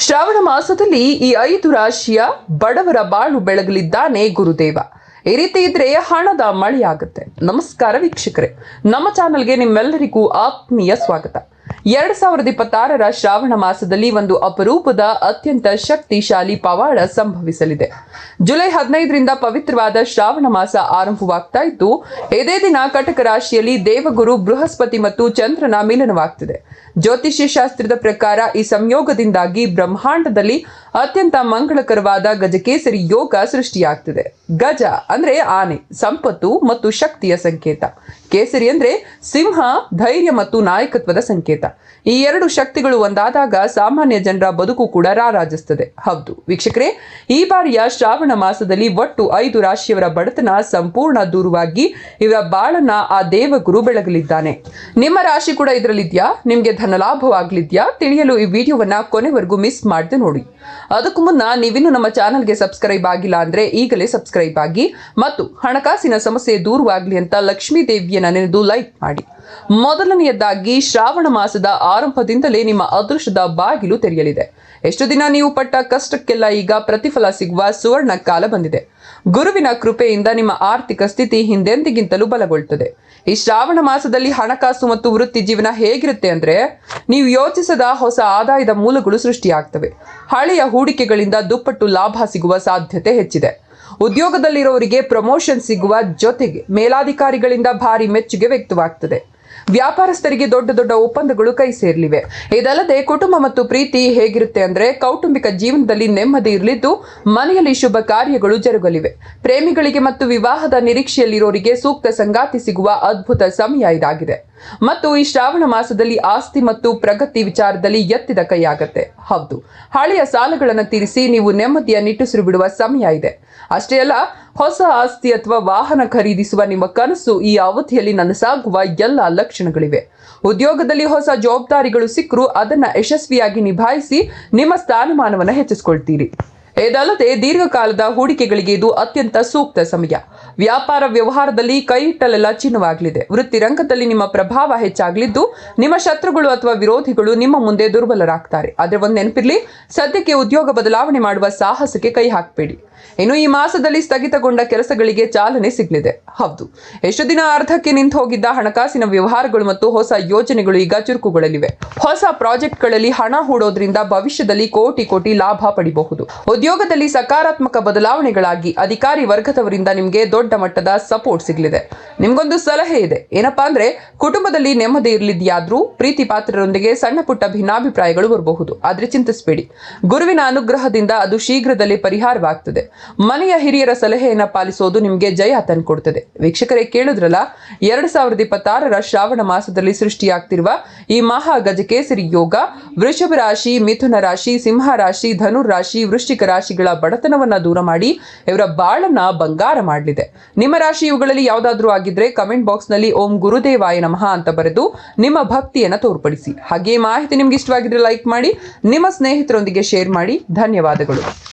ಶ್ರಾವಣ ಮಾಸದಲ್ಲಿ ಈ 5 ರಾಶಿಯ ಬಡವರ ಬಾಳು ಬೆಳಗಲಿದ್ದಾನೆ ಗುರುದೇವ. ಈ ರೀತಿ ಇದ್ರೆ ಹಣದ ಮಳೆಯಾಗುತ್ತೆ. ನಮಸ್ಕಾರ ವೀಕ್ಷಕರೇ, ನಮ್ಮ ಚಾನೆಲ್ಗೆ ನಿಮ್ಮೆಲ್ಲರಿಗೂ ಆತ್ಮೀಯ ಸ್ವಾಗತ. 2026ರ ಶ್ರಾವಣ ಮಾಸದಲ್ಲಿ ಒಂದು ಅಪರೂಪದ ಅತ್ಯಂತ ಶಕ್ತಿಶಾಲಿ ಪವಾಡ ಸಂಭವಿಸಲಿದೆ. ಜುಲೈ 15ರಿಂದ ಪವಿತ್ರವಾದ ಶ್ರಾವಣ ಮಾಸ ಆರಂಭವಾಗ್ತಾ ಇದ್ದು, ಇದೇ ದಿನ ಕಟಕ ರಾಶಿಯಲ್ಲಿ ದೇವಗುರು ಬೃಹಸ್ಪತಿ ಮತ್ತು ಚಂದ್ರನ ಮಿಲನವಾಗ್ತಿದೆ. ಜ್ಯೋತಿಷ್ಯ ಶಾಸ್ತ್ರದ ಪ್ರಕಾರ ಈ ಸಂಯೋಗದಿಂದಾಗಿ ಬ್ರಹ್ಮಾಂಡದಲ್ಲಿ ಅತ್ಯಂತ ಮಂಗಳಕರವಾದ ಗಜಕೇಸರಿ ಯೋಗ ಸೃಷ್ಟಿಯಾಗ್ತಿದೆ. ಗಜ ಅಂದ್ರೆ ಆನೆ, ಸಂಪತ್ತು ಮತ್ತು ಶಕ್ತಿಯ ಸಂಕೇತ. ಕೇಸರಿ ಅಂದ್ರೆ ಸಿಂಹ, ಧೈರ್ಯ ಮತ್ತು ನಾಯಕತ್ವದ ಸಂಕೇತ. ಈ ಎರಡು ಶಕ್ತಿಗಳು ಒಂದಾದಾಗ ಸಾಮಾನ್ಯ ಜನರ ಬದುಕು ಕೂಡ ರಾರಾಜಿಸುತ್ತದೆ. ಹೌದು ವೀಕ್ಷಕರೇ, ಈ ಬಾರಿಯ ಶ್ರಾವಣ ಮಾಸದಲ್ಲಿ ಒಟ್ಟು 5 ರಾಶಿಯವರ ಬಡತನ ಸಂಪೂರ್ಣ ದೂರವಾಗಿ ಇವರ ಬಾಳನ್ನ ಆ ದೇವಗುರು ಬೆಳಗಲಿದ್ದಾನೆ. ನಿಮ್ಮ ರಾಶಿ ಕೂಡ ಇದರಲ್ಲಿದ್ಯಾ? ನಿಮ್ಗೆ ಧನಲಾಭವಾಗ್ಲಿದ್ಯಾ? ತಿಳಿಯಲು ಈ ವಿಡಿಯೋವನ್ನ ಕೊನೆವರೆಗೂ ಮಿಸ್ ಮಾಡದೆ ನೋಡಿ. ಅದಕ್ಕೂ ಮುನ್ನ ನೀವಿನ್ನು ನಮ್ಮ ಚಾನೆಲ್ಗೆ ಸಬ್ಸ್ಕ್ರೈಬ್ ಆಗಿಲ್ಲ ಅಂದ್ರೆ ಈಗಲೇ ಸಬ್ಸ್ಕ್ರೈಬ್ ಆಗಿ ಮತ್ತು ಹಣಕಾಸಿನ ಸಮಸ್ಯೆ ದೂರವಾಗ್ಲಿ ಅಂತ ಲಕ್ಷ್ಮೀ ದೇವಿಯನ್ನ ನೆನೆದು ಲೈಕ್ ಮಾಡಿ. ಮೊದಲನೆಯದಾಗಿ, ಶ್ರಾವಣ ಮಾಸದ ಆರಂಭದಿಂದಲೇ ನಿಮ್ಮ ಅದೃಷ್ಟದ ಬಾಗಿಲು ತೆರೆಯಲಿದೆ. ಎಷ್ಟು ದಿನ ನೀವು ಪಟ್ಟ ಕಷ್ಟಕ್ಕೆಲ್ಲ ಈಗ ಪ್ರತಿಫಲ ಸಿಗುವ ಸುವರ್ಣ ಕಾಲ ಬಂದಿದೆ. ಗುರುವಿನ ಕೃಪೆಯಿಂದ ನಿಮ್ಮ ಆರ್ಥಿಕ ಸ್ಥಿತಿ ಹಿಂದೆಂದಿಗಿಂತಲೂ ಬಲಗೊಳ್ಳುತ್ತದೆ. ಈ ಶ್ರಾವಣ ಮಾಸದಲ್ಲಿ ಹಣಕಾಸು ಮತ್ತು ವೃತ್ತಿ ಜೀವನ ಹೇಗಿರುತ್ತೆ ಅಂದ್ರೆ, ನೀವು ಯೋಚಿಸದ ಹೊಸ ಆದಾಯದ ಮೂಲಗಳು ಸೃಷ್ಟಿಯಾಗ್ತವೆ. ಹಳೆಯ ಹೂಡಿಕೆಗಳಿಂದ ದುಪ್ಪಟ್ಟು ಲಾಭ ಸಿಗುವ ಸಾಧ್ಯತೆ ಹೆಚ್ಚಿದೆ. ಉದ್ಯೋಗದಲ್ಲಿರೋರಿಗೆ ಪ್ರಮೋಷನ್ ಸಿಗುವ ಜೊತೆಗೆ ಮೇಲಾಧಿಕಾರಿಗಳಿಂದ ಭಾರಿ ಮೆಚ್ಚುಗೆ ವ್ಯಕ್ತವಾಗ್ತದೆ. ವ್ಯಾಪಾರಸ್ಥರಿಗೆ ದೊಡ್ಡ ದೊಡ್ಡ ಒಪ್ಪಂದಗಳು ಕೈ ಸೇರಲಿವೆ. ಇದಲ್ಲದೆ ಕುಟುಂಬ ಮತ್ತು ಪ್ರೀತಿ ಹೇಗಿರುತ್ತೆ ಅಂದ್ರೆ, ಕೌಟುಂಬಿಕ ಜೀವನದಲ್ಲಿ ನೆಮ್ಮದಿ ಇರಲಿದ್ದು ಮನೆಯಲ್ಲಿ ಶುಭ ಕಾರ್ಯಗಳು ಜರುಗಲಿವೆ. ಪ್ರೇಮಿಗಳಿಗೆ ಮತ್ತು ವಿವಾಹದ ನಿರೀಕ್ಷೆಯಲ್ಲಿರೋರಿಗೆ ಸೂಕ್ತ ಸಂಗಾತಿ ಸಿಗುವ ಅದ್ಭುತ ಸಮಯ ಇದಾಗಿದೆ. ಮತ್ತು ಈ ಶ್ರಾವಣ ಮಾಸದಲ್ಲಿ ಆಸ್ತಿ ಮತ್ತು ಪ್ರಗತಿ ವಿಚಾರದಲ್ಲಿ ಎತ್ತಿದ ಕೈಯಾಗತ್ತೆ. ಹೌದು, ಹಳೆಯ ಸಾಲಗಳನ್ನು ತೀರಿಸಿ ನೀವು ನೆಮ್ಮದಿಯ ನಿಟ್ಟುಸಿರು ಬಿಡುವ ಸಮಯ ಇದೆ. ಅಷ್ಟೇ ಅಲ್ಲ, ಹೊಸ ಆಸ್ತಿ ಅಥವಾ ವಾಹನ ಖರೀದಿಸುವ ನಿಮ್ಮ ಕನಸು ಈ ಅವಧಿಯಲ್ಲಿ ನನಸಾಗುವ ಎಲ್ಲ ಲಕ್ಷಣಗಳಿವೆ. ಉದ್ಯೋಗದಲ್ಲಿ ಹೊಸ ಜವಾಬ್ದಾರಿಗಳು ಸಿಕ್ಕರೂ ಅದನ್ನ ಯಶಸ್ವಿಯಾಗಿ ನಿಭಾಯಿಸಿ ನಿಮ್ಮ ಸ್ಥಾನಮಾನವನ್ನು ಹೆಚ್ಚಿಸಿಕೊಳ್ತೀರಿ. ಇದಲ್ಲದೆ ದೀರ್ಘಕಾಲದ ಹೂಡಿಕೆಗಳಿಗೆ ಇದು ಅತ್ಯಂತ ಸೂಕ್ತ ಸಮಯ. ವ್ಯಾಪಾರ ವ್ಯವಹಾರದಲ್ಲಿ ಕೈ ಇಟ್ಟಲೆಲ್ಲ ಚಿನ್ನವಾಗಲಿದೆ. ವೃತ್ತಿ ರಂಗದಲ್ಲಿ ನಿಮ್ಮ ಪ್ರಭಾವ ಹೆಚ್ಚಾಗಲಿದ್ದು ನಿಮ್ಮ ಶತ್ರುಗಳು ಅಥವಾ ವಿರೋಧಿಗಳು ನಿಮ್ಮ ಮುಂದೆ ದುರ್ಬಲರಾಗ್ತಾರೆ. ಆದ್ರೆ ಒಂದು ನೆನಪಿರ್ಲಿ, ಸದ್ಯಕ್ಕೆ ಉದ್ಯೋಗ ಬದಲಾವಣೆ ಮಾಡುವ ಸಾಹಸಕ್ಕೆ ಕೈ ಹಾಕಬೇಡಿ. ಇನ್ನು ಈ ಮಾಸದಲ್ಲಿ ಸ್ಥಗಿತಗೊಂಡ ಕೆಲಸಗಳಿಗೆ ಚಾಲನೆ ಸಿಗಲಿದೆ. ಹೌದು, ಎಷ್ಟು ದಿನ ಅರ್ಧಕ್ಕೆ ನಿಂತು ಹೋಗಿದ್ದ ಹಣಕಾಸಿನ ವ್ಯವಹಾರಗಳು ಮತ್ತು ಹೊಸ ಯೋಜನೆಗಳು ಈಗ ಚುರುಕುಗೊಳ್ಳಲಿವೆ. ಹೊಸ ಪ್ರಾಜೆಕ್ಟ್ಗಳಲ್ಲಿ ಹಣ ಹೂಡೋದ್ರಿಂದ ಭವಿಷ್ಯದಲ್ಲಿ ಕೋಟಿ ಲಾಭ ಪಡಿಬಹುದು. ಉದ್ಯೋಗದಲ್ಲಿ ಸಕಾರಾತ್ಮಕ ಬದಲಾವಣೆಗಳಾಗಿ ಅಧಿಕಾರಿ ವರ್ಗದವರಿಂದ ನಿಮಗೆ ದೊಡ್ಡ ಮಟ್ಟದ ಸಪೋರ್ಟ್ ಸಿಗಲಿದೆ. ನಿಮ್ಗೊಂದು ಸಲಹೆ ಇದೆ, ಏನಪ್ಪಾ ಅಂದ್ರೆ, ಕುಟುಂಬದಲ್ಲಿ ನೆಮ್ಮದಿ ಇರಲಿದೆಯಾದ್ರೂ ಪ್ರೀತಿ ಪಾತ್ರರೊಂದಿಗೆ ಸಣ್ಣ ಪುಟ್ಟ ಭಿನ್ನಾಭಿಪ್ರಾಯಗಳು ಬರಬಹುದು. ಆದ್ರೆ ಚಿಂತಿಸಬೇಡಿ, ಗುರುವಿನ ಅನುಗ್ರಹದಿಂದ ಅದು ಶೀಘ್ರದಲ್ಲೇ ಪರಿಹಾರವಾಗ್ತದೆ. ಮನೆಯ ಹಿರಿಯರ ಸಲಹೆಯನ್ನ ಪಾಲಿಸೋದು ನಿಮಗೆ ಜಯ ತಂದುಕೊಡ್ತದೆ. ವೀಕ್ಷಕರೇ, ಕೇಳಿದ್ರಲ್ಲ, 2026ರ ಶ್ರಾವಣ ಮಾಸದಲ್ಲಿ ಸೃಷ್ಟಿಯಾಗ್ತಿರುವ ಈ ಮಹಾ ಗಜಕೇಸರಿ ಯೋಗ ವೃಷಭ ರಾಶಿ, ಮಿಥುನ ರಾಶಿ, ಸಿಂಹ ರಾಶಿ, ಧನುರ್ ರಾಶಿ, ವೃಶ್ಚಿಕ ರಾಶಿಗಳ ಬಡತನವನ್ನ ದೂರ ಮಾಡಿ ಇವರ ಬಾಳನ್ನ ಬಂಗಾರ ಮಾಡಲಿದೆ. ನಿಮ್ಮ ರಾಶಿ ಇವುಗಳಲ್ಲಿ ಯಾವುದಾದ್ರೂ ಆಗಿದ್ರೆ ಕಮೆಂಟ್ ಬಾಕ್ಸ್ ನಲ್ಲಿ ಓಂ ಗುರುದೇವಾಯ ನಮಃ ಅಂತ ಬರೆದು ನಿಮ್ಮ ಭಕ್ತಿಯನ್ನ ತೋರ್ಪಡಿಸಿ. ಹಾಗೆ ಮಾಹಿತಿ ನಿಮ್ಗೆ ಇಷ್ಟವಾಗಿದ್ರೆ ಲೈಕ್ ಮಾಡಿ, ನಿಮ್ಮ ಸ್ನೇಹಿತರೊಂದಿಗೆ ಶೇರ್ ಮಾಡಿ. ಧನ್ಯವಾದಗಳು.